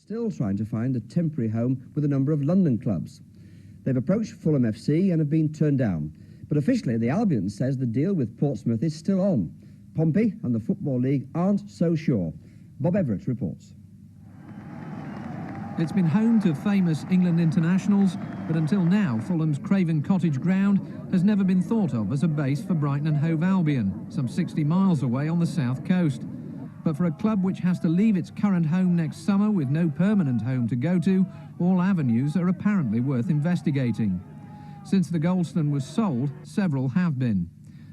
still trying to find a temporary home with a number of London clubs. They've approached Fulham FC and have been turned down. But officially, the Albion says the deal with Portsmouth is still on. Pompey and the Football League aren't so sure. Bob Everett reports. It's been home to famous England internationals, but until now, Fulham's Craven Cottage ground has never been thought of as a base for Brighton and Hove Albion, some 60 miles away on the south coast. But for a club which has to leave its current home next summer with no permanent home to go to, all avenues are apparently worth investigating. Since the Goldstone was sold, several have been.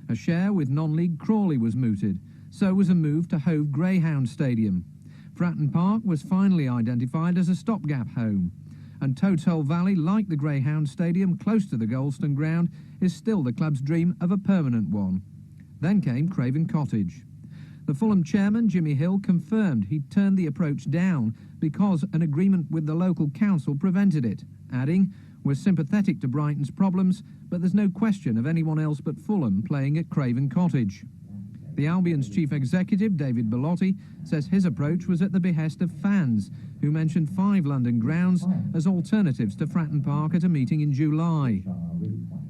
A share with non-league Crawley was mooted. So was a move to Hove Greyhound Stadium. Fratton Park was finally identified as a stopgap home. And Total Valley, like the Greyhound Stadium close to the Goldstone ground, is still the club's dream of a permanent one. Then came Craven Cottage. The Fulham chairman, Jimmy Hill, confirmed he'd turned the approach down because an agreement with the local council prevented it, adding, "We're sympathetic to Brighton's problems, but there's no question of anyone else but Fulham playing at Craven Cottage." The Albion's chief executive, David Bellotti, says his approach was at the behest of fans, who mentioned 5 London grounds as alternatives to Fratton Park at a meeting in July.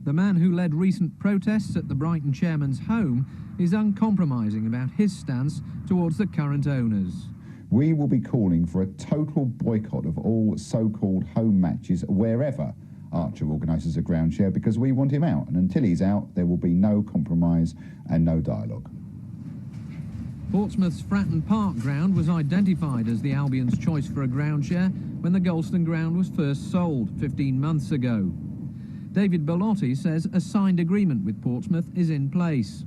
The man who led recent protests at the Brighton chairman's home is uncompromising about his stance towards the current owners. We will be calling for a total boycott of all so-called home matches wherever Archer organises a ground share, because we want him out, and until he's out there will be no compromise and no dialogue. Portsmouth's Fratton Park ground was identified as the Albion's choice for a ground share when the Goldstone ground was first sold 15 months ago. David Bellotti says a signed agreement with Portsmouth is in place.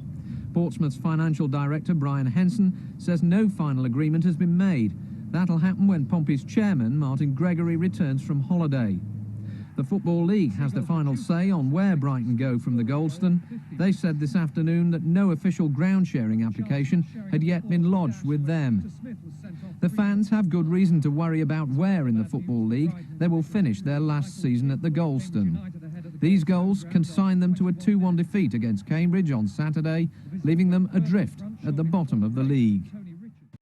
Portsmouth's financial director Brian Henson says no final agreement has been made. That'll happen when Pompey's chairman Martin Gregory returns from holiday. The Football League has the final say on where Brighton go from the Goldstone. They said this afternoon that no official ground sharing application had yet been lodged with them. The fans have good reason to worry about where in the Football League they will finish their last season at the Goldstone. These goals consign them to a 2-1 defeat against Cambridge on Saturday, leaving them adrift at the bottom of the league.